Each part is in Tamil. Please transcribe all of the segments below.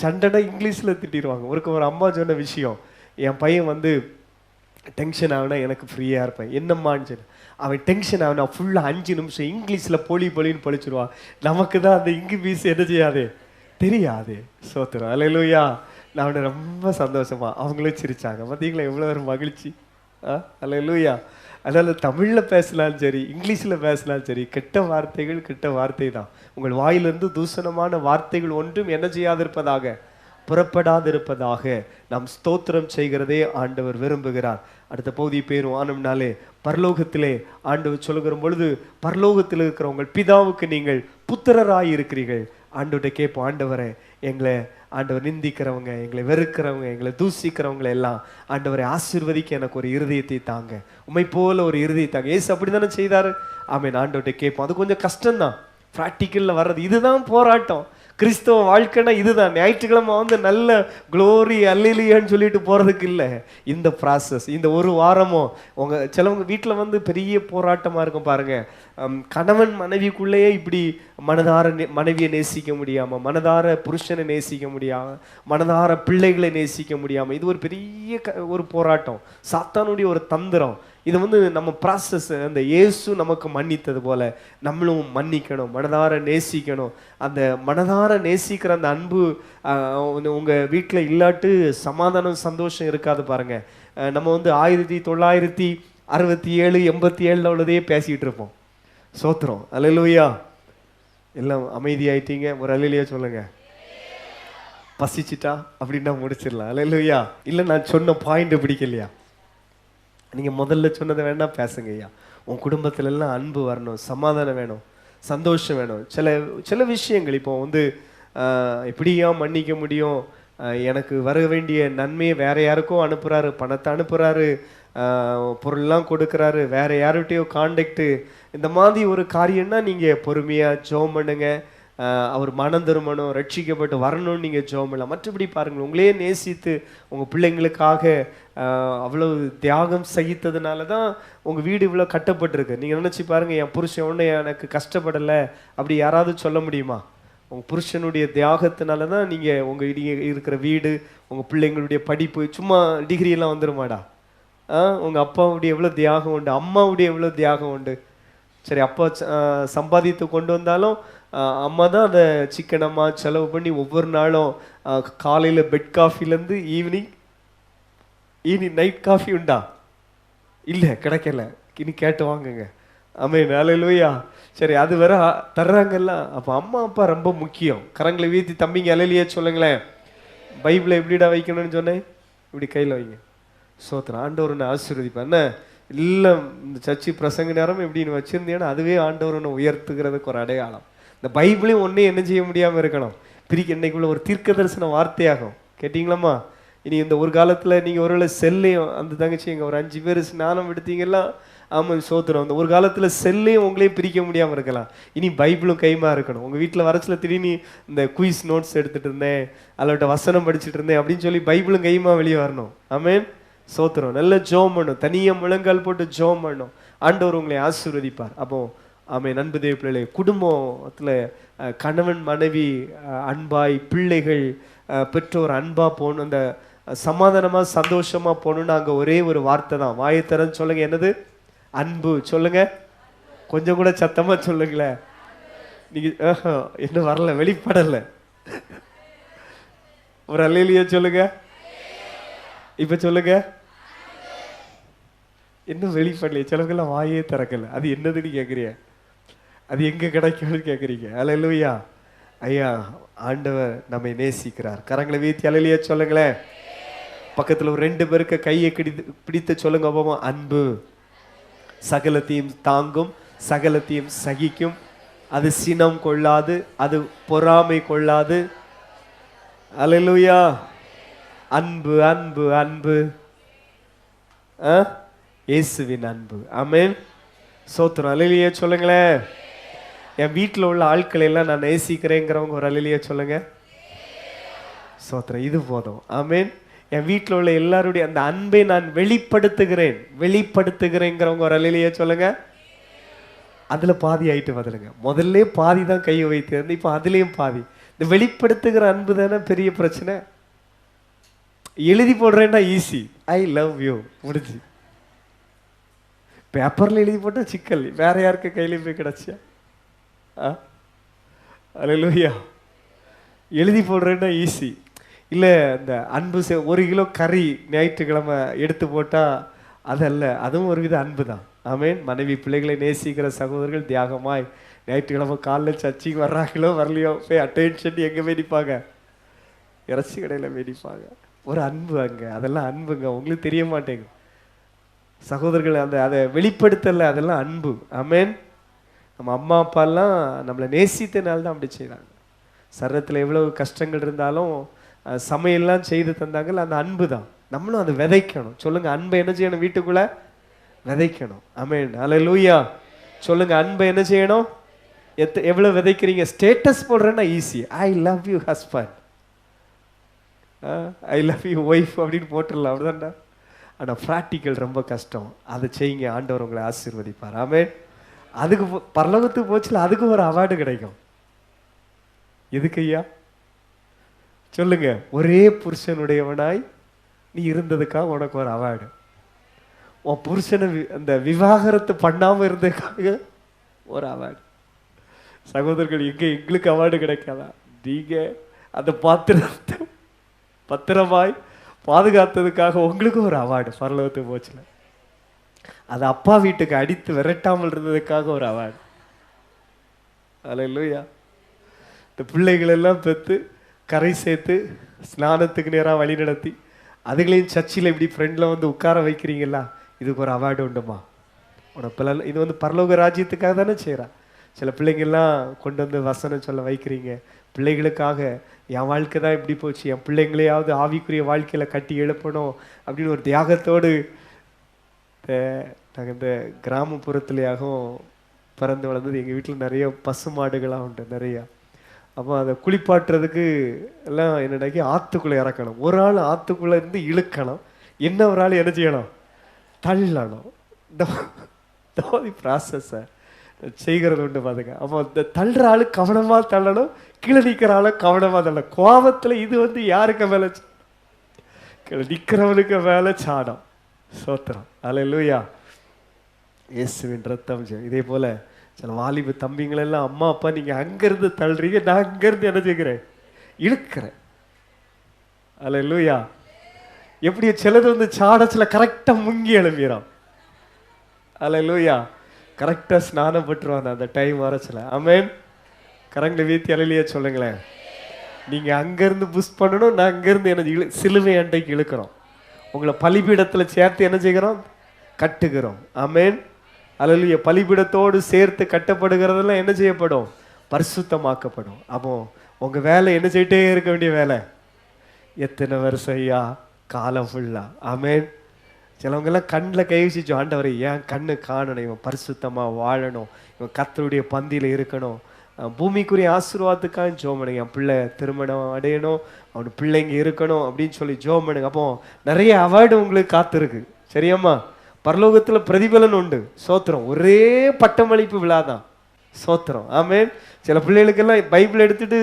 சண்டைனா இங்கிலீஷில் திட்டிடுவாங்க. ஒரு அம்மா சொன்ன விஷயம், என் பையன் வந்து டென்ஷன் ஆகுனா எனக்கு ஃப்ரீயாக இருப்பேன். என்னம்மான்னு சொல்லி அவன் டென்ஷன் ஆகுனா ஃபுல்லாக 5 நிமிஷம் இங்கிலீஷில் பொலின்னு பழிச்சிடுவான். நமக்கு தான் அந்த இங்கிலீஷ் என்ன செய்யாது, தெரியாது. சோத்திரம், அல்லேலூயா. நான் அவனை ரொம்ப சந்தோஷமா அவங்களும் சிரிச்சாங்க. பார்த்தீங்களா எவ்வளோ ஒரு மகிழ்ச்சி. அல்லேலூயா. அதனால் தமிழில் பேசலாலும் சரி, இங்கிலீஷில் பேசலாலும் சரி, கெட்ட வார்த்தை தான். உங்கள் வாயிலிருந்து தூஷணமான வார்த்தைகள் ஒன்றும் என்ன செய்யாதிருப்பதாக, புறப்படாதிருப்பதாக நாம் ஸ்தோத்திரம் செய்கிறதே ஆண்டவர் விரும்புகிறார். அடுத்த பகுதி பேரும் ஆனம்னாலே பரலோகத்திலே ஆண்டவர் சொல்லுகிற பொழுது, பரலோகத்தில் இருக்கிற உங்கள் பிதாவுக்கு நீங்கள் புத்திரராய் இருக்கிறீர்கள். ஆண்டவர்கிட்ட கேட்போம், ஆண்டவரை எங்களை ஆண்டவர் நிந்திக்கிறவங்க, எங்களை வெறுக்கிறவங்க, எங்களை தூசிக்கிறவங்களை எல்லாம் ஆண்டவரை ஆசீர்வதிக்க எனக்கு ஒரு இருதயத்தை தாங்க, உம்மை போல ஒரு இருதயத்தை தாங்க. ஏசு அப்படி தானே செய்தாரு. ஆமென். ஆண்டவர்கிட்ட கேட்போம். அது கொஞ்சம் கஷ்டம்தான், ப்ராக்டிக்கலில் வர்றது. இதுதான் போராட்டம். கிறிஸ்தவ வாழ்க்கைன்னா இதுதான். ஞாயிற்றுக்கிழமை வந்து நல்ல க்ளோரி அல்லேலூயான்னு சொல்லிட்டு போகிறதுக்கு இல்லை. இந்த ப்ராசஸ், இந்த ஒரு வாரமும் சிலவங்க வீட்டில் வந்து பெரிய போராட்டமாக இருக்கும் பாருங்கள். கணவன் மனைவிக்குள்ளேயே இப்படி மனதார மனைவியை நேசிக்க முடியாமல், மனதார புருஷனை நேசிக்க முடியாமல், மனதார பிள்ளைகளை நேசிக்க முடியாமல், இது ஒரு பெரிய ஒரு போராட்டம், சாத்தானுடைய ஒரு தந்திரம். இது வந்து நம்ம ப்ராசஸ். அந்த இயேசு நமக்கு மன்னித்தது போல நம்மளும் மன்னிக்கணும், மனதார நேசிக்கணும். அந்த மனதார நேசிக்கிற அந்த அன்பு உங்கள் வீட்டில் இல்லாட்டு சமாதானம் சந்தோஷம் இருக்காது பாருங்கள். நம்ம வந்து 1967 87 உள்ளதையே பேசிகிட்டு இருப்போம். சோத்திரம், அல்லேலூயா. எல்லாம் அமைதியாயிட்டீங்க, ஒரு அல்லேலூயா சொல்லுங்க. பசிச்சிட்டா அப்படின்னா முடிச்சிடலாம். அல்லேலூயா. இல்லை நான் சொன்ன பாயிண்ட் பிடிக்கலையா, நீங்கள் முதல்ல சொன்னதை வேணா பேசுங்க ஐயா. உன் குடும்பத்துல எல்லாம் அன்பு வரணும், சமாதானம் வேணும், சந்தோஷம் வேணும். சில விஷயங்கள் இப்போ வந்து எப்படியா மன்னிக்க முடியும், எனக்கு வர வேண்டிய நன்மையை வேற யாருக்கும் அனுப்புகிறாரு, பணத்தை அனுப்புகிறாரு, பொருள்லாம் கொடுக்குறாரு, வேற யார்கிட்டயோ கான்டாக்டு, இந்த மாதிரி ஒரு காரியம்னா நீங்கள் பொறுமையாக ஜெபம் பண்ணுங்க. அவர் மனம் திரும்பணும், ரட்சிக்கப்பட்டு வரணும்னு நீங்கள் ஜெபம் பண்ணலாம். மற்றபடி பாருங்கள், உங்களே நேசித்து உங்கள் பிள்ளைங்களுக்காக அவ்வளோ தியாகம் சகித்ததுனால தான் உங்கள் வீடு இவ்வளோ கட்டப்பட்டிருக்கு. நீங்கள் நினச்சி பாருங்கள், என் புருஷன் ஒன்று எனக்கு கஷ்டப்படலை அப்படி யாராவது சொல்ல முடியுமா? உங்கள் புருஷனுடைய தியாகத்தினால தான் நீங்கள் உங்கள் இருக்கிற வீடு, உங்கள் பிள்ளைங்களுடைய படிப்பு. சும்மா டிகிரியெல்லாம் வந்துருமாடா? உங்கள் அப்பாவுடைய எவ்வளோ தியாகம் உண்டு, அம்மாவுடைய எவ்வளோ தியாகம் உண்டு. சரி, அப்பா சம்பாதித்து கொண்டு வந்தாலும் அம்மா தான் அதை சிக்கனமாக செலவு பண்ணி ஒவ்வொரு நாளும் காலையில் பெட் காஃபிலேருந்து ஈவினிங் நைட் காஃபி உண்டா? இல்லை, கிடைக்கல. இனி கேட்டு வாங்குங்க. ஆமென், அல்லேலூயா. சரி, அது வேற தர்றாங்கல்ல. அப்போ அம்மா அப்பா ரொம்ப முக்கியம். கரங்களை வீழ்த்தி தம்பிங்க அல்லேலூயா சொல்லுங்களேன். பைபிளை எப்படிடா வைக்கணும்னு சொன்னேன்? இப்படி கையில் வைங்க. சோத்திரம், ஆண்டவர் உன்னை ஆசீர்வதிப்பார். என்ன இல்லை, இந்த சர்ச்சை பிரசங்க நேரம் இப்படின்னு வச்சுருந்தேன்னா அதுவே ஆண்டவர் உன்னை உயர்த்துகிறதுக்கு ஒரு அடையாளம். இந்த பைபிளையும் ஒன்றே என்ன செய்ய முடியாமல் இருக்கணும், இன்னைக்குள்ள ஒரு தீர்க்க தரிசன வார்த்தையாகும். கேட்டிங்களாம்மா? இனி இந்த ஒரு காலத்தில் நீங்கள் ஒருவேளை செல்லையும், அந்த தங்கச்சி இங்கே ஒரு 5 பேர் ஸ்நானம் எடுத்தீங்கன்னா, ஆமாம் சோத்திரம், அந்த ஒரு காலத்தில் செல்லையும் உங்களையும் பிரிக்க முடியாமல் இருக்கலாம். இனி பைபிளும் கைமா இருக்கணும். உங்கள் வீட்டில் வரச்சில் திடீர்னு இந்த குயிஸ் நோட்ஸ் எடுத்துகிட்டு இருந்தேன், அதில் வசனம் படிச்சுட்டு இருந்தேன் அப்படின்னு சொல்லி பைபிளும் கைமா வெளியே வரணும். ஆமென், சோத்திரம். நல்ல ஜெபம் பண்ணும், தனியாக முழங்கால் போட்டு ஜெபம் பண்ணும். ஆண்டவர் உங்களை ஆசீர்வதிப்பார். அப்போ ஆமென். அன்பு தேவ பிள்ளைகளே, குடும்பத்தில் கணவன் மனைவி அன்பாய், பிள்ளைகள் பெற்றோர் அன்பா போகணும், அந்த சமாதானமாக சந்தோஷமாக போகணுன்னு அங்கே ஒரே ஒரு வார்த்தை தான். வாயத்தரன்னு சொல்லுங்க, என்னது? அன்பு. சொல்லுங்க, கொஞ்சம் கூட சத்தமாக சொல்லுங்களேன். நீங்கள் இன்னும் வரல, வெளிப்படலை. ஒரு அல்லேலூயா சொல்லுங்க. இப்போ சொல்லுங்க. இன்னும் வெளிப்படலையே. சிலவங்கெல்லாம் வாயே திறக்கலை. அது என்னதுன்னு கேட்குறீங்க, அது எங்கே கிடைக்கும்னு கேட்குறீங்க. அல்லேலூயா. ஐயா, ஆண்டவர் நம்மை நேசிக்கிறார். கரங்களை வீழ்த்தி அல்லேலூயா சொல்லுங்களேன். பக்கத்தில் ஒரு 2 பேருக்கு கையை பிடித்து சொல்லுங்க பாப்பா. அன்பு சகலத்தையும் தாங்கும், சகலத்தையும் சகிக்கும், அது சினம் கொள்ளாது, அது பொறாமை கொள்ளாது. அல்லேலூயா. அன்பு அன்பு அன்பு, இயேசுவின் அன்பு. ஆமென், சோத்திரம். அல்லேலூயா சொல்லுங்களேன். என் வீட்டில் உள்ள ஆட்களை எல்லாம் நான் நேசிக்கிறேங்கிறவங்க ஒரு அல்லேலூயா சொல்லுங்க. சோத்திரம், இது போதும். ஆமென். என் வீட்டில் உள்ள எல்லாருடைய அந்த அன்பை நான் வெளிப்படுத்துகிறேங்கிறவங்க ஒரு அல்லேலூயா சொல்லுங்க. அதில் பாதி ஆயிட்டு வந்துடுங்க. முதல்ல பாதி தான் கையை வைத்து, இப்போ அதுலேயும் பாதி. இந்த வெளிப்படுத்துகிற அன்பு தானே பெரிய பிரச்சனை. எழுதி போடுறேன்னா ஈஸி, ஐ லவ் யூ முடிஞ்சு. பேப்பர்ல எழுதி போட்டா சிக்கல், வேற யாருக்கு கையில போய் கிடைச்சியா? அல்லேலூயா. எழுதி போடுறேன்னா ஈஸி. இல்லை இந்த அன்பு 1 கிலோ கறி ஞாயிற்றுக்கிழமை எடுத்து போட்டால் அதல்ல, அதுவும் ஒரு வித அன்பு தான். ஆமேன். மனைவி பிள்ளைகளை நேசிக்கிற சகோதரர்கள் தியாகமாய் ஞாயிற்றுக்கிழமை காலைல சர்ச்சைக்கு வர்றாங்களோ வரலையோ போய் அட்டென்ஷன் எங்கே போய் நிற்பாங்க? இறைச்சி கடையில் போய் நிற்பாங்க. ஒரு அன்பு அங்கே, அதெல்லாம் அன்புங்க. உங்களுக்கு தெரிய மாட்டேங்க சகோதரர்கள். அதை வெளிப்படுத்தல, அதெல்லாம் அன்பு. ஆமேன். நம்ம அம்மா அப்பாலாம் நம்மளை நேசித்தனால தான் அப்படி செய்கிறாங்க. சரீரத்தில் எவ்வளவு கஷ்டங்கள் இருந்தாலும் சமையல்லாம் செய்து தந்தாங்கல்ல, அந்த அன்பு தான். நம்மளும் அதை விதைக்கணும். சொல்லுங்க, அன்பை என்ன செய்யணும்? வீட்டுக்குள்ள விதைக்கணும். ஆமென். அல்லேலூயா. சொல்லுங்க, அன்பை என்ன செய்யணும்? எவ்வளவு விதைக்கிறீங்க? ஸ்டேட்டஸ் போடுறேன்னா easy, I love you husband, I love you wife அப்படின்னு போட்டுடலாம், அப்படிதான்டா. ஆனால் ப்ராக்டிக்கல் ரொம்ப கஷ்டம். அதை செய்யுங்க, ஆண்டவர் உங்களை ஆசீர்வதிப்பார். ஆமென். அதுக்கு பரலோகத்துக்கு போச்சுல, அதுக்கு ஒரு அவார்டு கிடைக்கும். எதுக்கு ஐயா? சொல்லுங்க. ஒரே புருஷனுடையவனாய் நீ இருந்ததுக்காக உனக்கு ஒரு அவார்டு. உன் புருஷனை அந்த விவாகரத்து பண்ணாம இருந்ததுக்காக ஒரு அவார்டு. சகோதரர்கள், எங்களுக்கு அவார்டு கிடைக்காதா? நீங்க அந்த பாத்திரத்தை பத்திரமாய் பாதுகாத்ததுக்காக உங்களுக்கு ஒரு அவார்டு பரலோகத்துக்கு போச்சுல. அது அப்பா வீட்டுக்கு அடித்து விரட்டாமல் இருந்ததுக்காக ஒரு அவார்டு. அல்லேலூயா. இந்த பிள்ளைகள் எல்லாம் பெற்று கரை சேர்த்து ஸ்நானத்துக்கு நேராக வழி நடத்தி அதுகளையும் சர்ச்சில் இப்படி ஃப்ரெண்டில் வந்து உட்கார வைக்கிறீங்களா, இதுக்கு ஒரு அவார்டு உண்டுமா? உனக்கு இது வந்து பரலோக ராஜ்யத்துக்காக தானே செய்கிறான். சில பிள்ளைங்கள்லாம் கொண்டு வந்து வசனம் சொல்ல வைக்கிறீங்க. பிள்ளைகளுக்காக என் வாழ்க்கை தான் இப்படி போச்சு, என் பிள்ளைங்களையாவது ஆவிக்குரிய வாழ்க்கையில் கட்டி எழுப்பணும் அப்படின்னு ஒரு தியாகத்தோடு. நாங்கள் இந்த கிராமப்புறத்துலையாகவும் பிறந்து வளர்ந்தது. எங்கள் வீட்டில் நிறைய பசு மாடுகளாக உண்டு நிறையா. அப்போ அதை குளிப்பாட்டுறதுக்கு எல்லாம் என்னடாக்கி ஆற்றுக்குள்ளே இறக்கணும். ஒரு ஆள் ஆற்றுக்குள்ளே இருந்து இழுக்கணும், என்ன ஒரு ஆள் என்ன செய்யணும்? தள்ளணும். இந்த ப்ராசஸை செய்கிறது உண்டு பாருங்க. அப்போ இந்த தள்ளுற ஆள் கவனமாக தள்ளணும், கீழே நிற்கிற ஆளை கவனமாக தள்ளணும். கோபத்தில் இது வந்து யாருக்கு மேலே? கீழே நிற்கிறவனுக்கு மேலே சாடம். சோத்திரம். அல்லேலூயா. இயேசுவின் ரத்தம். இதே போல் சில வாலிப தம்பிங்களெல்லாம், அம்மா அப்பா நீங்கள் அங்கேருந்து தள்ளுறீங்க, நான் அங்கேருந்து என்ன செய்கிறேன்? இழுக்கிறேன். அல்லேலூயா. எப்படி சிலது வந்து சாடச்சில் கரெக்டாக முங்கி எழும்பிடும். அல்லேலூயா. கரெக்டாக ஸ்நானம் பட்டுருவாங்க அந்த டைம் வரச்சில். ஆமென். கரங்களை வீத்தி அலையிலேயே சொல்லுங்களேன். நீங்கள் அங்கேருந்து புஷ் பண்ணணும், நான் அங்கேருந்து என்ன சிலுவை அண்டைக்கு இழுக்கிறோம். உங்களை பலிபீடத்தில் சேர்த்து என்ன செய்கிறோம்? கட்டுகிறோம். ஆமென். அல்லேலூயா. பலிபீடத்தோடு சேர்த்து கட்டப்படுகிறதெல்லாம் என்ன செய்யப்படும்? பரிசுத்தமாக்கப்படும். அப்போ உங்கள் வேலை என்ன செய்யிட்டே இருக்க வேண்டிய வேலை. எத்தனை வருஷம் ஐயா? காலம் ஃபுல்லாக. ஆமென். சிலவங்கெல்லாம் கண்ணில் கை வச்சு, ஆண்டவரை ஏன் கண்ணு காணணும், இவன் பரிசுத்தமாக வாழணும், இவன் கர்த்தருடைய பந்தியில் இருக்கணும், பூமிக்குரிய ஆசீர்வாதத்துக்காக ஜெபம் பண்ணுங்க. என் பிள்ளை திருமணம் அடையணும், அவனு பிள்ளைங்க இருக்கணும் அப்படின்னு சொல்லி ஜெபம் பண்ணுங்க. அப்போ நிறைய அவார்டு உங்களுக்கு காத்திருக்கு. சரியாம்மா? பரலோகத்தில் பிரதிபலன் உண்டு. சோத்திரம். ஒரே பட்டமளிப்பு விழாதான். சோத்திரம். ஆமென். சில பிள்ளைகளுக்கெல்லாம் பைபிள் எடுத்துட்டு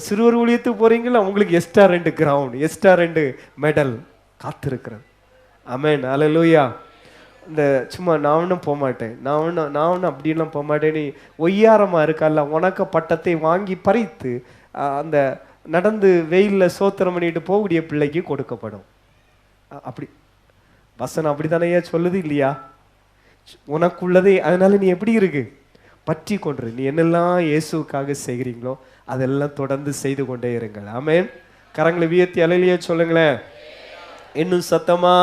சிறுவர் ஊழியத்துக்கு போறீங்களா, உங்களுக்கு எக்ஸ்ட்ரா 2 கிரவுண்ட், எக்ஸ்ட்ரா 2 மெடல் காத்திருக்கிறது. ஆமென். அல்லேலூயா. இந்த சும்மா நான் ஒன்றும் போக மாட்டேன், நான் ஒன்றும் அப்படின்லாம் போக மாட்டேன், நீ ஒய்யாரமாக இருக்கல்ல, உனக்கு பட்டத்தை வாங்கி பறித்து அந்த நடந்து வெயிலில் சோத்திரம் பண்ணிட்டு போகக்கூடிய பிள்ளைக்கு கொடுக்கப்படும். அப்படி வசனம் அப்படி தானே சொல்லுது இல்லையா? உனக்குள்ளதே. அதனால நீ எப்படி இருக்கு? பற்றி கொண்டு நீ என்னெல்லாம் இயேசுக்காக செய்கிறீங்களோ அதெல்லாம் தொடர்ந்து செய்து கொண்டே இருங்கள். ஆமென். கரங்களை வியத்தி அலையிலேயே சொல்லுங்களேன். இன்னும் சத்தமா.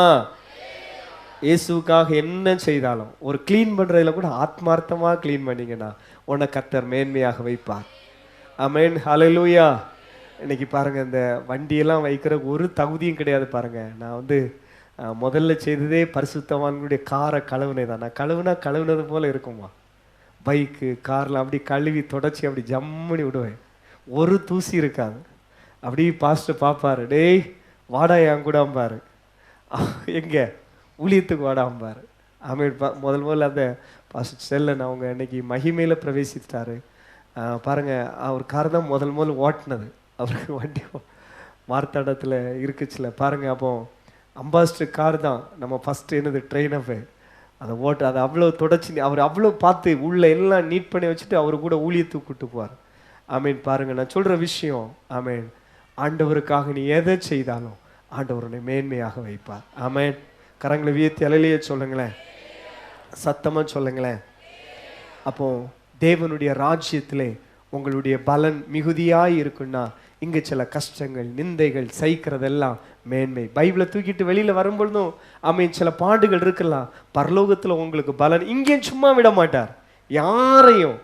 இயேசுக்காக என்ன செய்தாலும் ஒரு கிளீன் பண்ணுறதுல கூட ஆத்மார்த்தமாக கிளீன் பண்ணிங்கன்னா உன்னை கர்த்தர் மேன்மையாக வைப்பார். ஆமென். ஹல்லேலூயா. இன்னைக்கு பாருங்கள், இந்த வண்டியெல்லாம் வைக்கிற ஒரு தகுதியும் கிடையாது. பாருங்கள், நான் வந்து முதல்ல செய்ததே பரிசுத்தவான்களுடைய காரை கழுவுனே தான். நான் கழுவுனது போல் இருக்குமா? பைக்கு காரில் அப்படி கழுவி தொடச்சி அப்படி ஜம்முனி விடுவேன், ஒரு தூசி இருக்காது. அப்படி பாஸ்டர் பார்ப்பாரு, டேய் வாடா என் கூட அம்பாரு, எங்கே ஊழியத்துக்கு வாடா அம்பாரு. முதல்ல அந்த பாஸ்டர் செல்லன் அவங்க இன்னைக்கு மகிமையில் பிரவேசித்தாரு. பாருங்க, அவர் கார் தான் முதல் ஓட்டினது. அவருக்கு வண்டி மார்த்தாண்டத்தில் இருக்குச்சுல பாருங்க. அப்போ அம்பாஸ்டர் கார் தான் நம்ம ஃபஸ்ட்டு என்னது ட்ரெயினப்பு அதை அதை அவ்வளோ தொடச்சி அவர் அவ்வளோ பார்த்து உள்ள எல்லாம் நீட் பண்ணி வச்சுட்டு அவர் கூட ஊழியத்துக்கு கூட்டு போவார். ஆமீன். பாருங்க, நான் சொல்கிற விஷயம், ஆமீன், ஆண்டவருக்காக நீ எதை செய்தாலும் ஆண்டவர் உன்னை மேன்மையாக வைப்பார். ஆமீன். கரங்களை வியத்தி அலையிலேயே சொல்லுங்களேன், சத்தமாக சொல்லுங்களேன். அப்போ தேவனுடைய ராஜ்யத்திலே உங்களுடைய பலன் மிகுதியாக இருக்குன்னா இங்கே சில கஷ்டங்கள் நிந்தைகள் சகிக்கிறதெல்லாம் மேன்மை. பைபிளை தூக்கிட்டு வெளியில் வரும்பொழுதும் ஆமீன் சில பாடுகள் இருக்கலாம். பரலோகத்தில் உங்களுக்கு பலன். இங்கேயும் சும்மா விட மாட்டார். யாரையும்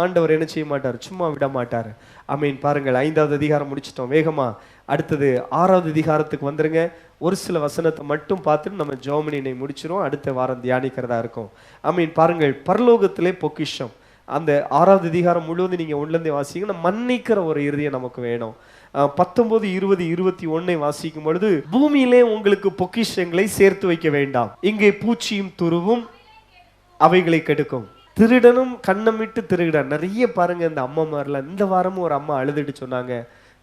ஆண்டவர் என்ன செய்ய மாட்டார், சும்மா விட மாட்டார். ஆமீன். பாருங்கள், 5வது அதிகாரம் முடிச்சிட்டோம் வேகமா. அடுத்தது 6வது அதிகாரத்துக்கு வந்துருங்க. ஒரு சில வசனத்தை மட்டும் பார்த்துட்டு நம்ம ஜெர்மனியை முடிச்சிடும். அடுத்த வாரம் தியானிக்கிறதா இருக்கும். ஆமீன். பாருங்கள், பரலோகத்திலே பொக்கிஷம். அந்த 6வது அதிகாரம் முழுவதும் நீங்கள் உள்ளே வாசிங்கன்னா மன்னிக்கிற ஒரு இறுதியை நமக்கு வேணும். 19, 20, 21 வாசிக்கும் பொழுது, பூமியிலே உங்களுக்கு பொக்கிஷங்களை சேர்த்து வைக்க வேண்டாம், இங்கே பூச்சியும் துருவும் அவைகளை கெடுக்கும், திருடனும் கண்ணமிட்டு திருடன். நிறைய பாருங்க இந்த அம்மாமாரெலாம். இந்த வாரமும் ஒரு அம்மா அழுதுட்டு சொன்னாங்க,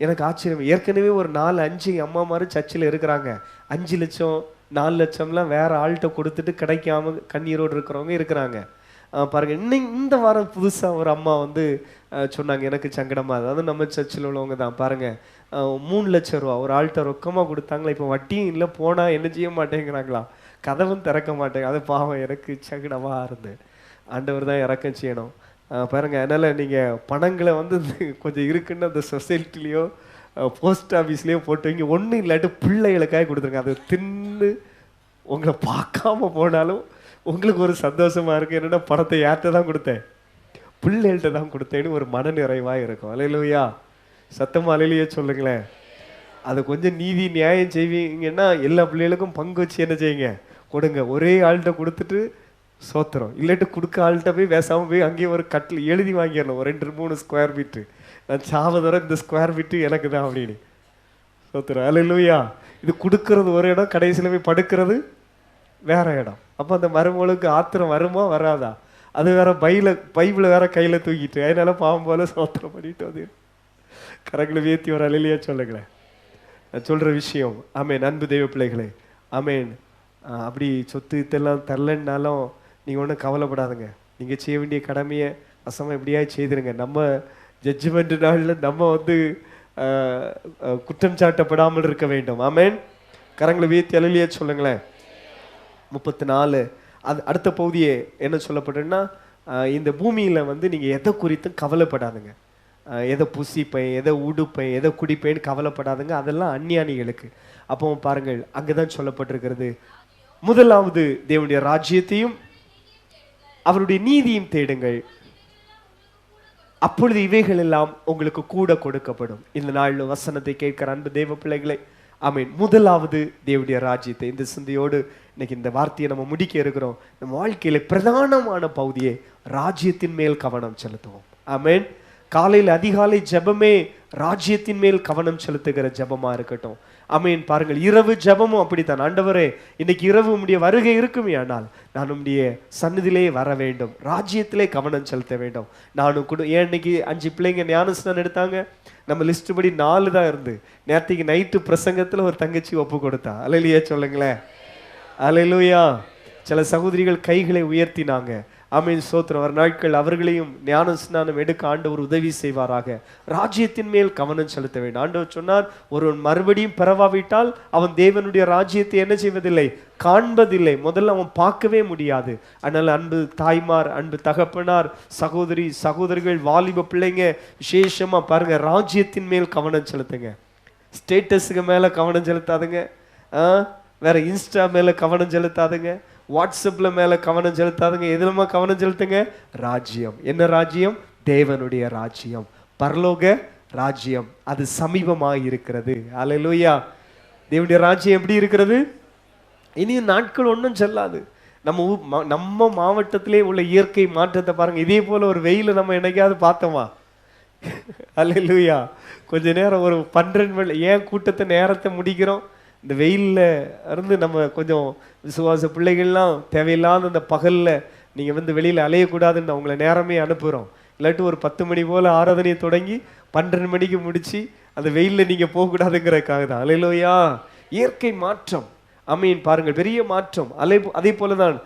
எனக்கு ஆச்சரியம். ஏற்கனவே ஒரு 4-5 அம்மாமாரு சர்ச்சில் இருக்கிறாங்க. 5 லட்சம் 4 லட்சம்லாம் வேற ஆள்கிட்ட கொடுத்துட்டு கிடைக்காம கண்ணீரோடு இருக்கிறவங்க இருக்கிறாங்க. பாருங்க, இந்த வாரம் புதுசாக ஒரு அம்மா வந்து சொன்னாங்க, எனக்கு சங்கடமாக. அதாவது நம்ம சர்ச்சில் உள்ளவங்க தான். பாருங்க, 3 லட்சம் ரூபா ஒரு ஆள்கிட்ட ரொக்கமாக கொடுத்தாங்களா, இப்போ வட்டியும் இல்லை, போனால் என்ன செய்ய மாட்டேங்கிறாங்களாம், கதவும் திறக்க மாட்டேங்க. அது பாவம், எனக்கு சங்கடமாக இருந்து. ஆண்டவர் தான் இறக்கம் செய்யணும். பாருங்க, அதனால் நீங்கள் பணங்களை வந்து கொஞ்சம் இருக்குன்னு அந்த சொசைட்டிலையோ போஸ்ட் ஆஃபீஸ்லேயோ போட்டு வைங்க. ஒன்றும் இல்லாட்டி பிள்ளைகளுக்காக கொடுத்துருங்க. அதை தின்னு உங்களை பார்க்காம போனாலும் உங்களுக்கு ஒரு சந்தோஷமா இருக்கு. என்னன்னா, பணத்தை யார்கிட்ட தான் கொடுத்தேன், பிள்ளைகள்கிட்ட தான் கொடுத்தேன்னு ஒரு மன நிறைவாக இருக்கும். அல்லேலூயா. சத்தமா அல்லேலூயா சொல்லுங்களேன். அதை கொஞ்சம் நீதி நியாயம் செய்வீங்கன்னா எல்லா பிள்ளைகளுக்கும் பங்கு வச்சு என்ன செய்யுங்க, கொடுங்க. ஒரே ஆள்கிட்ட கொடுத்துட்டு சோத்திரம், இல்லாட்டி கொடுக்க ஆள்கிட்ட போய் பேசாமல் போய் அங்கேயே ஒரு கட்டில் எழுதி வாங்கிடணும், ஒரு 2-3 ஸ்கொயர் ஃபீட்டு, நான் சாவதோட இந்த ஸ்கொயர் ஃபீட்டு எனக்கு தான் அப்படின்னு. சோத்திரம். அல்லேலூயா. இது கொடுக்கறது ஒரு இடம், கடைசியில் போய் படுக்கிறது வேற இடம். அப்போ அந்த மருமகளுக்கு ஆத்திரம் வருமா வராதா? அது வேற பைபிளை வேற கையில் தூக்கிட்டு, அதனால பாவம் போல சோத்திரம் பண்ணிட்டு வந்து கரங்களை வேத்தி வர அல்லேலூயா சொல்லுங்களேன். நான் சொல்கிற விஷயம், ஆமேன், அன்பு தெய்வ பிள்ளைகளே, ஆமேன். அப்படி சொத்து இதெல்லாம் தரலன்னாலும் நீங்கள் ஒன்றும் கவலைப்படாதுங்க. நீங்கள் செய்ய வேண்டிய கடமையை வசமாக எப்படியாவது செய்திருங்க. நம்ம ஜட்ஜ்மெண்ட் நாளில் நம்ம வந்து குற்றம் சாட்டப்படாமல் இருக்க வேண்டும். ஆமேன். கரங்களை வேத்தி அல்லேலூயா சொல்லுங்களேன். 34 அது அடுத்த பகுதியே என்ன சொல்லப்படுன்னா, இந்த பூமியில் வந்து நீங்கள் எதை குறித்தும் கவலைப்படாதுங்க. எதை புசிப்பேன், எதை உடுப்பேன், எதை குடிப்பேன்னு கவலைப்படாதுங்க. அதெல்லாம் அந்நியானிகளுக்கு. அப்போ பாருங்கள், அங்கே தான் சொல்லப்பட்டிருக்கிறது, முதலாவது தேவனுடைய ராஜ்யத்தையும் அவருடைய நீதியும் தேடுங்கள், அப்பொழுது இவைகள் எல்லாம் உங்களுக்கு கூட கொடுக்கப்படும். இந்த நாள் வசனத்தை கேட்கிற அன்பு தேவ பிள்ளைகளை, ஆமீன், முதலாவது தேவனுடைய ராஜ்யத்தை. இந்த சிந்தையோடு இன்னைக்கு இந்த வார்த்தையை நம்ம முடிக்க இருக்கிறோம். நம்ம வாழ்க்கையில பிரதானமான பகுதியை ராஜ்யத்தின் மேல் கவனம் செலுத்துவோம். ஆமீன். காலையில் அதிகாலை ஜெபமே ராஜ்யத்தின் மேல் கவனம் செலுத்துகிற ஜெபமா இருக்கட்டும். ஆமீன். பாருங்கள், இரவு ஜெபமும் அப்படித்தான். ஆண்டவரே, இன்னைக்கு இரவு உம்முடைய வருகை இருக்குமே, ஆனால் நான் உம்முடைய சந்நிதியிலே வர வேண்டும், ராஜ்யத்திலே கவனம் செலுத்த வேண்டும். நானும் கூட ஏன் இன்னைக்கு 5 பிள்ளைங்க ஞானஸ்நானம் எடுத்தாங்க. நம்ம லிஸ்ட் படி 4 தான் இருந்து, நேற்றுக்கு நைட்டு பிரசங்கத்தில் ஒரு தங்கச்சி ஒப்பு கொடுத்தா. அல்லேலூயா சொல்லுங்களேன். அல்லேலூயா. சில சகோதரிகள் கைகளை உயர்த்தினாங்க. ஆமீன். சோத்திரம். வர நாட்கள் அவர்களையும் ஞான ஸ்நானம் எடுக்க ஆண்டவர் உதவி செய்வாராக. ராஜ்யத்தின் மேல் கவனம் செலுத்த வேண்டும். ஆண்டவர் சொன்னார், ஒருவன் மறுபடியும் பெறவாவிட்டால் அவன் தேவனுடைய ராஜ்யத்தை என்ன செய்வதில்லை, காண்பதில்லை. முதல்ல அவன் பார்க்கவே முடியாது. அதனால அன்பு தாய்மார், அன்பு தகப்பனார், சகோதரி சகோதரிகள், வாலிப பிள்ளைங்க விசேஷமா பாருங்க, ராஜ்யத்தின் மேல் கவனம் செலுத்துங்க. ஸ்டேட்டஸுக்கு மேல கவனம் செலுத்தாதுங்க. வேற இன்ஸ்டா மேல கவனம் செலுத்தாதுங்க. வாட்ஸ்அப்ல மேல கவனம் செலுத்தாதுங்க. எதுலமா கவனம் செலுத்துங்க? ராஜ்யம். என்ன ராஜ்யம்? தேவனுடைய ராஜ்யம், பரலோக ராஜ்யம். அது சமீபமாக இருக்கிறது. அல்லேலூயா. தேவனுடைய ராஜ்யம் எப்படி இருக்கிறது? இனியும் நாட்கள் ஒன்றும் செல்லாது. நம்ம மாவட்டத்திலே உள்ள இயற்கை மாற்றத்தை பாருங்க. இதே போல ஒரு வெயில நம்ம என்னைக்காவது பார்த்தோமா? அல்லேலூயா. கொஞ்ச நேரம் ஒரு 12 மணி ஏன் கூட்டத்தை நேரத்தை முடிக்கிறோம்? இந்த வெயிலில் இருந்து நம்ம கொஞ்சம் விசுவாச பிள்ளைகள்லாம் தேவையில்லாத இந்த பகலில் நீங்கள் வந்து வெளியில் அலையக்கூடாதுன்னு அவங்கள நேரமே அனுப்புகிறோம். இல்லாட்டி ஒரு 10 மணி போல் ஆராதனையை தொடங்கி 12 மணிக்கு முடிச்சு அந்த வெயிலில் நீங்கள் போகக்கூடாதுங்கிறதுக்காக தான். அல்லேலூயா. இயற்கை மாற்றம். ஆமீன். பாருங்கள், பெரிய மாற்றம். அதே போல தான்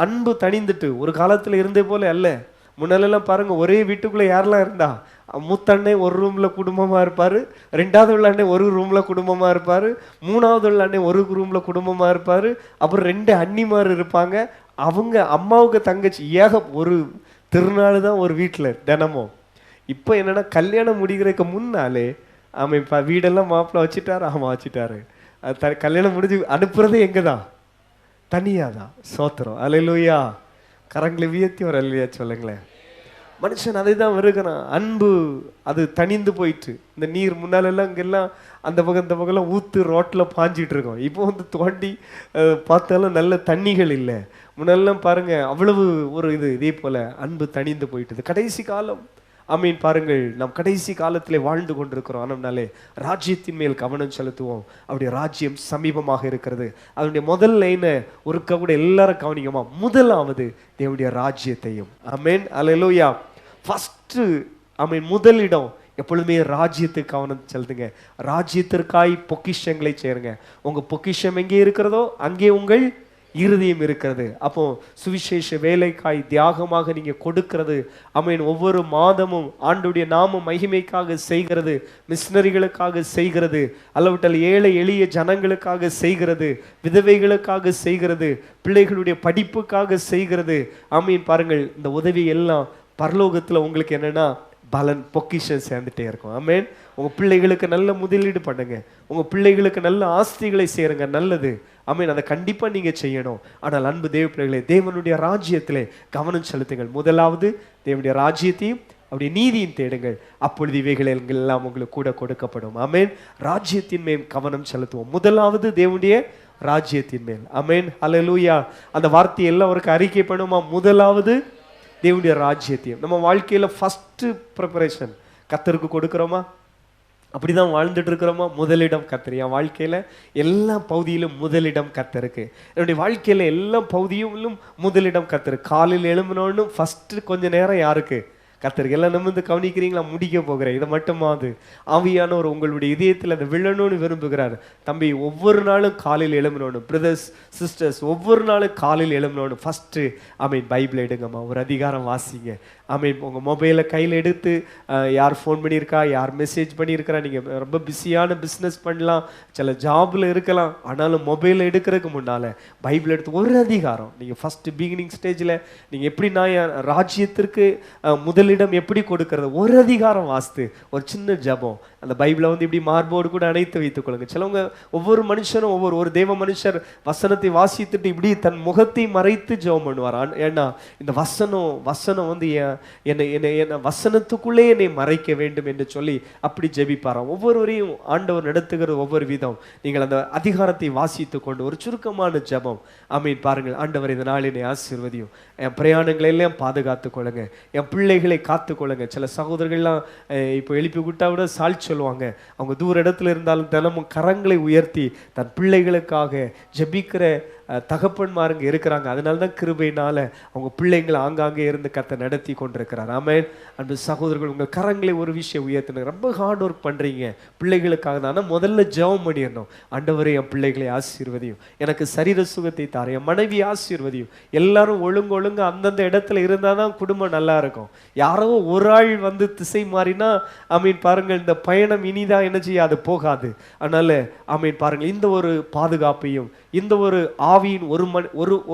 அன்பு தணிந்துட்டு ஒரு காலத்தில் இருந்தே போல அல்ல. முன்னாலெல்லாம் பாருங்க, ஒரே வீட்டுக்குள்ளே யாரெல்லாம் இருந்தா, மூத்தண்ணே ஒரு ரூமில் குடும்பமாக இருப்பார், ரெண்டாவது உள்ள அண்ணே ஒரு ரூமில் குடும்பமாக இருப்பார், மூணாவது உள்ள அண்ணே ஒரு ரூமில் குடும்பமாக இருப்பார், அப்புறம் 2 அண்ணிமார் இருப்பாங்க, அவங்க அம்மாவுக்கு தங்கச்சி, ஒரு திருநாள் தான் ஒரு வீட்டில் தினமும். இப்போ என்னன்னா, கல்யாணம் முடிகிறதுக்கு முன்னாலே ஆமாம், இப்போ வீடெல்லாம் மாப்பிள்ளை வச்சுட்டாரு, ஆமாம் வச்சுட்டாரு. கல்யாணம் முடிஞ்சு அனுப்புறதே எங்கே தான்? தனியாக தான். சோத்திரம். அல்லேலூயா. கரங்களை வியத்தி வர இல்லையா சொல்லுங்களேன். மனுஷன் அதை தான் வருகிறான். அன்பு அது தணிந்து போயிட்டு. இந்த நீர் முன்னாலெல்லாம் இங்கெல்லாம் அந்த பக்கம் இந்த பக்கம்லாம் ஊற்று ரோட்டில் பாஞ்சிட்டு இருக்கோம். இப்போ வந்து தோண்டி பார்த்தாலும் நல்ல தண்ணிகள் இல்லை. முன்னெல்லாம் பாருங்க, அவ்வளவு ஒரு இதே போல அன்பு தணிந்து போயிட்டுது. கடைசி காலம். ஆமீன். பாருங்கள், நாம் கடைசி காலத்திலே வாழ்ந்து கொண்டிருக்கிறோம். ஆனம்னாலே ராஜ்யத்தின் மேல் கவனம் செலுத்துவோம். அவருடைய ராஜ்யம் சமீபமாக இருக்கிறது. அதனுடைய முதல் லைனை ஒருக்க கூட எல்லாரும் கவனிக்கமா. முதலாவது தேவனுடைய ராஜ்யத்தையும். ஆமேன். அல்லேலூயா. ஃபர்ஸ்ட் ஆமீன். முதலிடம் எப்பொழுதுமே ராஜ்யத்துக்கு கவனம் செலுத்துங்க. ராஜ்யத்திற்காய் பொக்கிஷங்களை சேருங்க. உங்க பொக்கிஷம் எங்கே இருக்கிறதோ அங்கே உங்கள் இருதயம் இருக்கிறது. அப்போ சுவிசேஷ வேலைக்காய் தியாகமாக நீங்க கொடுக்கிறது, ஆமீன், ஒவ்வொரு மாதமும் ஆண்டுடைய நாம மகிமைக்காக செய்கிறது, மிஷனரிகளுக்காக செய்கிறது, அல்லவிட்டால் ஏழை எளிய ஜனங்களுக்காக செய்கிறது, விதவைகளுக்காக செய்கிறது, பிள்ளைகளுடைய படிப்புக்காக செய்கிறது. ஆமீன். பாருங்கள், இந்த உதவி எல்லாம் பரலோகத்துல உங்களுக்கு என்னன்னா பலன், பொக்கிஷம் சேர்ந்துட்டே இருக்கும். ஆமேன். உங்க பிள்ளைகளுக்கு நல்ல முதலீடு பண்ணுங்க. உங்க பிள்ளைகளுக்கு நல்ல ஆஸ்திகளை சேருங்க. நல்லது. ஆமீன். அதை கண்டிப்பா நீங்க செய்யணும். ஆனால் அன்பு தேவ பிள்ளைகளே, தேவனுடைய ராஜ்யத்திலே கவனம் செலுத்துங்கள். முதலாவது தேவனுடைய ராஜ்யத்தையும் அவருடைய நீதியும் தேடுங்கள். அப்பொழுது இவைகள் எல்லாம் உங்களுக்கு கூட கொடுக்கப்படும். ஆமேன். ராஜ்யத்தின் மேல் கவனம் செலுத்துவோம். முதலாவது தேவனுடைய ராஜ்யத்தின் மேல். ஆமேன். அல்லேலூயா. அந்த வார்த்தையை எல்லாருக்கும் அறிக்கை பண்ணுமா. முதலாவது தேவனுடைய ராஜ்யத்தையும். நம்ம வாழ்க்கையில ஃபர்ஸ்ட் ப்ரிப்பரேஷன் கர்த்தருக்கு கொடுக்கிறோமா? அப்படிதான் வாழ்ந்துட்டு இருக்கிறோமா? முதலிடம் கர்த்தர். என் வாழ்க்கையில எல்லா பகுதியிலும் முதலிடம் கர்த்தருக்கு. என்னுடைய வாழ்க்கையில எல்லா பகுதியிலும் முதலிடம் கர்த்தர். காலையில் எழும்பினோன்னு ஃபர்ஸ்ட் கொஞ்ச நேரம் யாருக்கு? கர்த்தருக்கு. எல்லாம் நிமிர்ந்து கவனிக்கிறீங்களா? முடிக்க போகிறேன். இதை மட்டுமாவது ஆவியானவர் உங்களுடைய இதயத்தில் அதை விழணும்னு விரும்புகிறார். தம்பி, ஒவ்வொரு நாளும் காலையில் எழும்பணும். பிரதர்ஸ் சிஸ்டர்ஸ், ஒவ்வொரு நாளும் காலையில் எழும்பணும். ஃபஸ்ட்டு ஆமீன், பைபிள் எடுங்கம்மா, ஒரு அதிகாரம் வாசிங்க. ஆமீன். உங்கள் மொபைலை கையில் எடுத்து யார் ஃபோன் பண்ணியிருக்கா, யார் மெசேஜ் பண்ணியிருக்கிறா, நீங்கள் ரொம்ப பிஸியான பிஸ்னஸ் பண்ணலாம், சில ஜாபில் இருக்கலாம், ஆனாலும் மொபைலை எடுக்கிறதுக்கு முன்னால் பைபிள் எடுத்து ஒரு அதிகாரம் நீங்கள் ஃபஸ்ட்டு பிகினிங் ஸ்டேஜில் நீங்கள் எப்படி நான் ராஜ்யத்திற்கு முதலிடம் எப்படி கொடுக்கறது, ஒரு அதிகாரம் வாசித்து ஒரு சின்ன ஜபம் அந்த பைபிளை வந்து இப்படி மார்போடு கூட அணைத்து வைத்துக் கொள்ளுங்க. சிலவங்க ஒவ்வொரு மனுஷனும் ஒரு தேவ மனுஷர் வசனத்தை வாசித்துட்டு இப்படி தன் முகத்தை மறைத்து ஜெபம் பண்ணுவார். ஏன்னா இந்த வசனம் வந்து என்னை வசனத்துக்குள்ளே என்னை மறைக்க வேண்டும் என்று சொல்லி அப்படி ஜெபிப்பாராம். ஒவ்வொருவரையும் ஆண்டவர் நடத்துகிற ஒவ்வொரு விதம். நீங்கள் அந்த அதிகாரத்தை வாசித்து கொண்டு ஒரு சுருக்கமான ஜெபம். ஆமீன். பாருங்கள், ஆண்டவர் இந்த நாள் என்னை ஆசீர்வதியும், என் பிரயாணங்களை எல்லாம் பாதுகாத்து கொள்ளுங்க, என் பிள்ளைகளை காத்து கொள்ளுங்க. சில சகோதரர்கள்லாம் இப்போ எழுப்பி விட்டா விட சாட்சி சொல்லுவாங்க. அவங்க தூர இடத்துல இருந்தாலும் தினமும் கரங்களை உயர்த்தி தன் பிள்ளைகளுக்காக ஜெபிக்கிற தகப்பன்மாருங்க இருக்கிறாங்க. அதனால தான் கிருபையினால அவங்க பிள்ளைங்களை ஆங்காங்கே இருந்து கர்த்தர் நடத்தி கொண்டிருக்கிறார். ஆமென். அன்பு சகோதரர்கள், உங்கள் கரங்களை ஒரு விஷயம் உயர்த்தின ரொம்ப ஹார்ட் ஒர்க் பண்ணுறீங்க பிள்ளைகளுக்காக தான். ஆனால் முதல்ல ஜெபம் பண்ணிடணும். ஆண்டவரே, என் பிள்ளைகளை ஆசீர்வதியும், எனக்கு சரீர சுகத்தை தார, என் மனைவி ஆசீர்வதியும். எல்லாரும் ஒழுங்கு அந்தந்த இடத்துல இருந்தால் தான் குடும்பம் நல்லா இருக்கும். யாரோ ஒரு ஆள் வந்து திசை மாறினா ஆமீன் பாருங்கள், இந்த பயணம் இனிதான் என்ன செய்யாது, போகாது. அதனால ஆமீன் பாருங்கள், இந்த ஒரு பாதுகாப்பையும் இந்த ஒரு ஆவியின்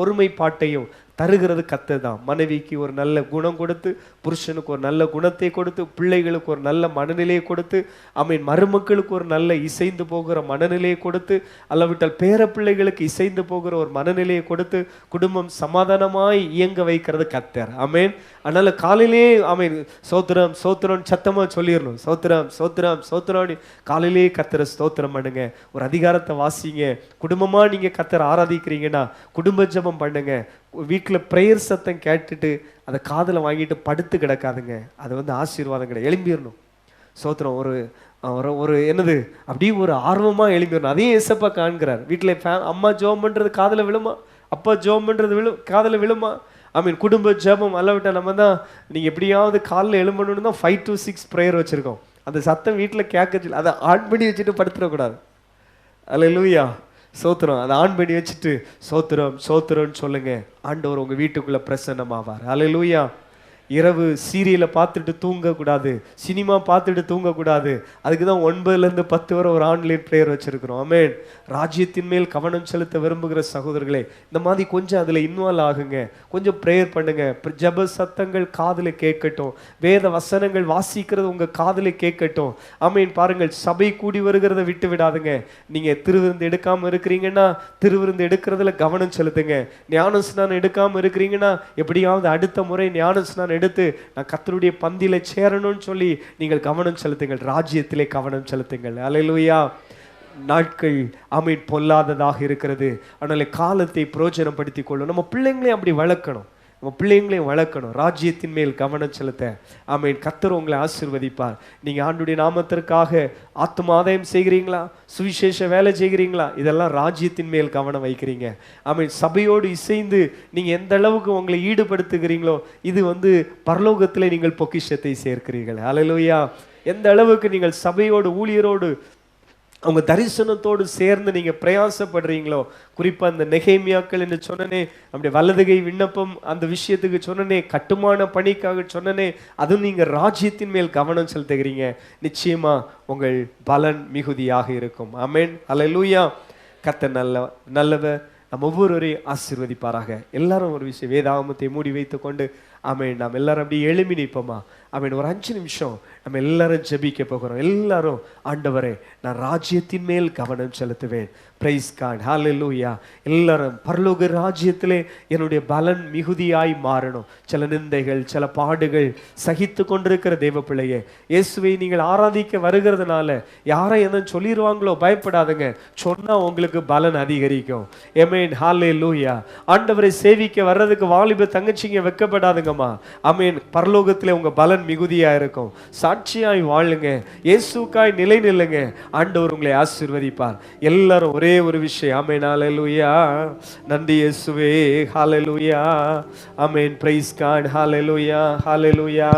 ஒருமைப்பாட்டையும் தருகிறது கர்த்தர் தான். மனைவிக்கு ஒரு நல்ல குணம் கொடுத்து, புருஷனுக்கு ஒரு நல்ல குணத்தை கொடுத்து, பிள்ளைகளுக்கு ஒரு நல்ல மனநிலையை கொடுத்து, ஆமீன், மருமக்களுக்கு ஒரு நல்ல இசைந்து போகிற மனநிலையை கொடுத்து, அல்லவிட்டால் பேர பிள்ளைகளுக்கு இசைந்து போகிற ஒரு மனநிலையை கொடுத்து குடும்பம் சமாதானமாய் இயங்க வைக்கிறது கர்த்தர். ஆமீன். அதனால காலையிலே ஆமீன் சோத்திரம் சோத்திரம் சத்தமா சொல்லிடணும். சோத்திரம் சோத்திரம் சோத்திரம் காலையிலே கர்த்தரை ஸ்தோத்திரம் பண்ணுங்க. ஒரு அதிகாரத்தை வாசிங்க. குடும்பமா நீங்க கர்த்தரை ஆராதிக்கிறீங்கன்னா குடும்ப ஜெபம் பண்ணுங்க. வீட்டில் ப்ரேயர் சத்தம் கேட்டுட்டு அதை காதில் வாங்கிட்டு படுத்து கிடக்காதுங்க. அது வந்து ஆசீர்வாதம் கிடையாது. எழும்பிடணும். சோத்திரம் ஒரு என்னது அப்படியே ஒரு ஆர்வமாக எழும்பிடணும். அதையும் ஏசப்பா காண்கிறார். வீட்டில் அம்மா ஜெபம் பண்ணுறது காதில் விழுமா, அப்பா ஜெபம் பண்ணுறது காதில் விழுமா? குடும்ப ஜெபம் அல்லவிட்ட நம்ம தான் நீங்கள் எப்படியாவது காலைல எழும்பணும்னு தான் 5 to 6 ப்ரேயர் வச்சுருக்கோம். அந்த சத்தம் வீட்டில் கேட்க அதை ஆன் பண்ணி வச்சுட்டு படுத்துடக்கூடாது. அல்லேலூயா, சோத்திரம். அதை ஆன் பண்ணி வச்சுட்டு சோத்திரம் சோத்திரம்னு சொல்லுங்க. ஆண்டவர் உங்கள் வீட்டுக்குள்ளே பிரசன்னமாவார். அல்லேலூயா. இரவு சீரியலை பார்த்துட்டு தூங்கக்கூடாது, சினிமா பார்த்துட்டு தூங்கக்கூடாது. அதுக்கு தான் 9லேருந்து 10 வரை ஒரு ஆன்லைன் ப்ரேயர் வச்சுருக்கிறோம். ஆமென். ராஜ்யத்தின் மேல் கவனம் செலுத்த விரும்புகிற சகோதரர்களே, இந்த மாதிரி கொஞ்சம் அதில் இன்வால்வ் ஆகுங்க, கொஞ்சம் ப்ரேயர் பண்ணுங்க. ஜெப சத்தங்கள் காதில் கேட்கட்டும், வேத வசனங்கள் வாசிக்கிறது உங்கள் காதில் கேட்கட்டும். ஆமென். பாருங்கள், சபை கூடி வருகிறத விட்டு விடாதுங்க. நீங்கள் திருவிருந்து எடுக்காமல் இருக்கிறீங்கன்னா திருவிருந்து எடுக்கிறதுல கவனம் செலுத்துங்க. ஞான ஸ்நானம் எடுக்காமல் இருக்கிறீங்கன்னா எப்படியாவது அடுத்த முறை ஞான ஸ்நானம் எடுத்து நான் கர்த்தருடைய பந்தியில சேரணும்னு சொல்லி நீங்கள் கவனம் செலுத்துங்கள். ராஜ்யத்திலே கவனம் செலுத்துங்கள். அல்லேலூயா. நாட்கள் பொல்லாததாக இருக்கிறது. அதனால காலத்தை பிரயோஜனப்படுத்திக் கொள்ளும். நம்ம பிள்ளைங்களையும் அப்படி வளர்க்கணும். நம்ம பிள்ளைங்களையும் வளர்க்கணும், ராஜ்யத்தின் மேல் கவனம் செலுத்த. கர்த்தர் உங்களை ஆசீர்வதிப்பார். நீங்க ஆண்டுடைய நாமத்திற்காக ஆத்துமாதாயம் செய்கிறீங்களா, சுவிசேஷ வேலை செய்கிறீங்களா, இதெல்லாம் ராஜ்யத்தின் மேல் கவனம் வைக்கிறீங்க. சபையோடு இசைந்து நீங்க எந்த அளவுக்கு உங்களை ஈடுபடுத்துகிறீங்களோ இது பரலோகத்திலே நீங்கள் பொக்கிஷத்தை சேர்க்கிறீர்கள். அல்லேலூயா. எந்த அளவுக்கு நீங்கள் சபையோடு ஊழியரோடு அவங்க தரிசனத்தோடு சேர்ந்து நீங்க பிரயாசப்படுறீங்களோ, குறிப்பா அந்த நெகேமியாக்கள் என்று சொன்னனே, நம்முடைய வலதுகை விண்ணப்பம் அந்த விஷயத்துக்கு சொன்னனே, கட்டுமான பணிக்காக சொன்னனே, அதுவும் நீங்க ராஜ்யத்தின் மேல் கவனம் செலுத்துகிறீங்க. நிச்சயமா உங்கள் பலன் மிகுதியாக இருக்கும். ஆமென். அல்லேலூயா. கர்த்தர் நல்லவர். நம்ம ஒவ்வொருவரையும் ஆசீர்வதிப்பாராக. எல்லாரும் ஒரு விஷயம், வேதாகமத்தை மூடி வைத்துக் கொண்டு நாம் எல்லாரும் அப்படியே எழுமி நிற்போமா? ஒரு 5 நிமிஷம் நம்ம எல்லாரும் ஜெபிக்க போகிறோம். எல்லாரும், ஆண்டவரே நான் ராஜ்யத்தின் மேல் கவனம் செலுத்துவேன். Praise God. ஹல்லேலூயா. எல்லாரும் பரலோக ராஜ்யத்திலே என்னுடைய பலன் மிகுதியாய் மாறணும். சில நிந்தைகள், சில பாடுகள் சகித்து கொண்டிருக்கிற தேவ பிள்ளையே, இயேசுவை நீங்கள் ஆராதிக்க வருகிறதுனால யாரை என்ன சொல்லிடுவாங்களோ பயப்படாதுங்க. சொன்னா உங்களுக்கு பலன் அதிகரிக்கும். ஆமென். ஹல்லேலூயா. ஆண்டவரை சேவிக்க வர்றதுக்கு வாலிப தங்கச்சிங்க வெட்கப்படாதுங்கம்மா. ஆமென். பரலோகத்திலே உங்க பலன் மிகுதியா இருக்கும். சாட்சியாய் வாழுங்க, இயேசுக்காய் நிலை நில்லுங்க. ஆண்டவர் உங்களை ஆசீர்வதிப்பார். எல்லாரும் ஒரே ஒரு விஷயம். ஆமென். ஹல்லேலூயா. நன்றி இயேசுவே. ஹல்லேலூயா. ஆமென். Praise God. ஹல்லேலூயா. ஹல்லேலூயா.